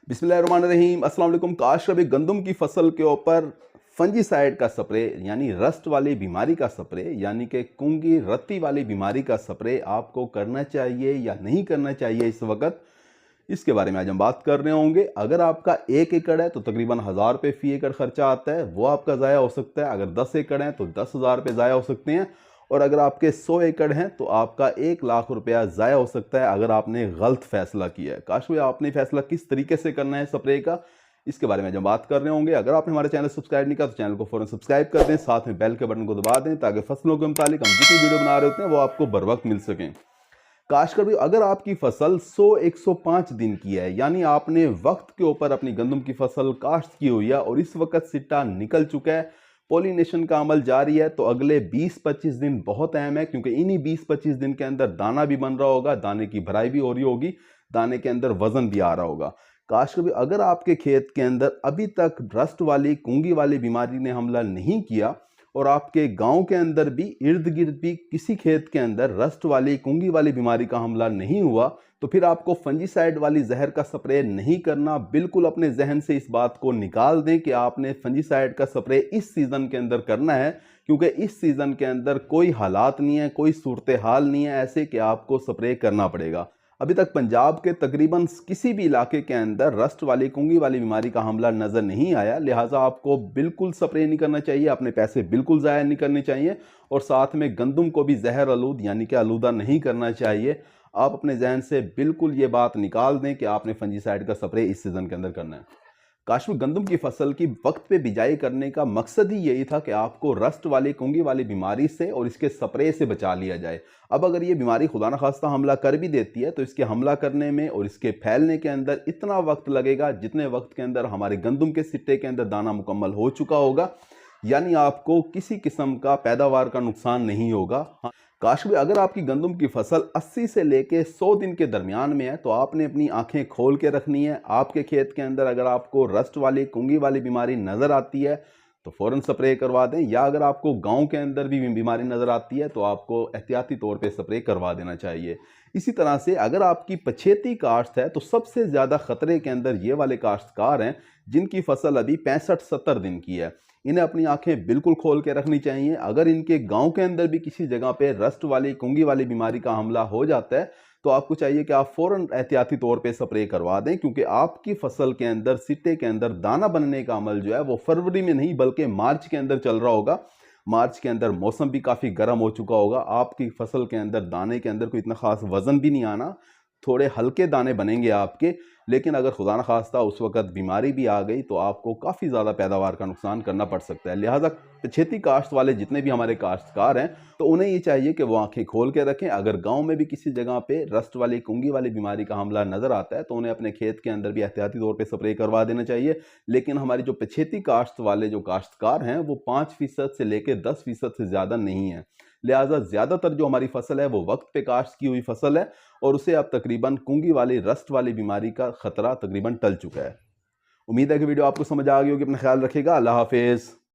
बिस्मिल्लाहिर्रहमानिर्रहीम। अस्सलाम वालेकुम। काश कभी गंदम की फसल के ऊपर फंजीसाइड का स्प्रे यानी रस्ट वाली बीमारी का स्प्रे यानी कि कुंगी रत्ती वाली बीमारी का स्प्रे आपको करना चाहिए या नहीं करना चाहिए इस वक्त, इसके बारे में आज हम बात कर रहे होंगे। अगर आपका 1 एकड़ है तो तकरीबन 1000 रुपये फी एकड़ खर्चा आता है, वो आपका ज़ाया हो सकता है। अगर 10 एकड़ है तो 10,000 रुपये ज़ाया हो सकते हैं। और अगर आपके 100 एकड़ हैं तो आपका 1 लाख रुपया ज़ाया हो सकता है अगर आपने गलत फैसला किया है। काश भाई आपने फैसला किस तरीके से करना है स्प्रे का, इसके बारे में आज हम बात कर रहे होंगे। अगर आपने हमारे चैनल सब्सक्राइब नहीं किया तो चैनल को फौरन सब्सक्राइब कर दें, साथ में बेल के बटन को दबा दें ताकि फसलों के मुतालिक हम जितनी वीडियो बना रहे होते हैं वो आपको बर वक्त मिल सकें। काश भी अगर आपकी फसल 100-105 दिन की है, यानी आपने वक्त के ऊपर अपनी गंदम की फसल काश्त की हुई है और इस वक्त सिट्टा निकल चुका है, पॉलिनेशन का अमल जारी है, तो अगले 20-25 दिन बहुत अहम है क्योंकि इन्हीं 20-25 दिन के अंदर दाना भी बन रहा होगा, दाने की भराई भी हो रही होगी, दाने के अंदर वजन भी आ रहा होगा। काश भी अगर आपके खेत के अंदर अभी तक रस्ट वाली कुंगी वाली बीमारी ने हमला नहीं किया और आपके गांव के अंदर भी इर्द गिर्द भी किसी खेत के अंदर रस्ट वाली कुंगी वाली बीमारी का हमला नहीं हुआ, तो फिर आपको फंजीसाइड वाली जहर का स्प्रे नहीं करना। बिल्कुल अपने जहन से इस बात को निकाल दें कि आपने फंजीसाइड का स्प्रे इस सीज़न के अंदर करना है, क्योंकि इस सीज़न के अंदर कोई हालात नहीं है, कोई सूरत हाल नहीं है ऐसे कि आपको स्प्रे करना पड़ेगा। अभी तक पंजाब के तकरीबन किसी भी इलाके के अंदर रस्ट वाली कुंगी वाली बीमारी का हमला नज़र नहीं आया, लिहाजा आपको बिल्कुल स्प्रे नहीं करना चाहिए, अपने पैसे बिल्कुल ज़ाया नहीं करने चाहिए और साथ में गंदम को भी जहर आलूद यानी कि आलूदा नहीं करना चाहिए। आप अपने जहन से बिल्कुल ये बात निकाल दें कि आपने फंजीसाइड का स्प्रे इस सीज़न के अंदर करना है। काश्मीर गंदम की फसल की वक्त पे बिजाई करने का मकसद ही यही था कि आपको रस्ट वाली कुंगी वाली बीमारी से और इसके स्प्रे से बचा लिया जाए। अब अगर ये बीमारी खुदा न खास्ता हमला कर भी देती है तो इसके हमला करने में और इसके फैलने के अंदर इतना वक्त लगेगा जितने वक्त के अंदर हमारे गंदम के सिट्टे के अंदर दाना मुकम्मल हो चुका होगा, यानी आपको किसी किस्म का पैदावार का नुकसान नहीं होगा। काश भी अगर आपकी गंदम की फसल 80 से लेके 100 दिन के दरमियान में है तो आपने अपनी आंखें खोल के रखनी है। आपके खेत के अंदर अगर आपको रस्ट वाली कुंगी वाली बीमारी नज़र आती है तो फ़ौरन स्प्रे करवा दें, या अगर आपको गांव के अंदर भी बीमारी नज़र आती है तो आपको एहतियाती तौर पे स्प्रे करवा देना चाहिए। इसी तरह से अगर आपकी पछेती काश्त है तो सबसे ज़्यादा ख़तरे के अंदर ये वाले काश्तकार हैं जिनकी फसल अभी 65-70 दिन की है। इन्हें अपनी आंखें बिल्कुल खोल के रखनी चाहिए। अगर इनके गांव के अंदर भी किसी जगह पे रस्ट वाली कुंगी वाली बीमारी का हमला हो जाता है तो आपको चाहिए कि आप फ़ौरन एहतियाती तौर पे स्प्रे करवा दें, क्योंकि आपकी फसल के अंदर सिट्टे के अंदर दाना बनने का अमल जो है वो फरवरी में नहीं बल्कि मार्च के अंदर चल रहा होगा। मार्च के अंदर मौसम भी काफ़ी गर्म हो चुका होगा, आपकी फसल के अंदर दाने के अंदर कोई इतना ख़ास वज़न भी नहीं आना, थोड़े हल्के दाने बनेंगे आपके। लेकिन अगर खुदा न खास्ता उस वक्त बीमारी भी आ गई तो आपको काफ़ी ज़्यादा पैदावार का नुकसान करना पड़ सकता है। लिहाजा पछेती काश्त वाले जितने भी हमारे काश्तकार हैं तो उन्हें ये चाहिए कि वो आंखें खोल के रखें। अगर गांव में भी किसी जगह पे रस्ट वाली कुंगी वाली बीमारी का हमला नज़र आता है तो उन्हें अपने खेत के अंदर भी एहतियाती तौर पे स्प्रे करवा देना चाहिए। लेकिन हमारी जो पछेती काश्त वाले जो काश्तकार हैं वो 5% से लेकर 10% से ज़्यादा नहीं है। लिहाजा ज़्यादातर जो हमारी फसल है वो वक्त पे काश्त की हुई फसल है और उसे अब तकरीबन कुंगी वाली रस्ट वाली बीमारी का खतरा तकरीबन टल चुका है। उम्मीद है कि वीडियो आपको समझ आ गई होगी। अपना ख्याल रखिएगा। अल्लाह हाफिज़।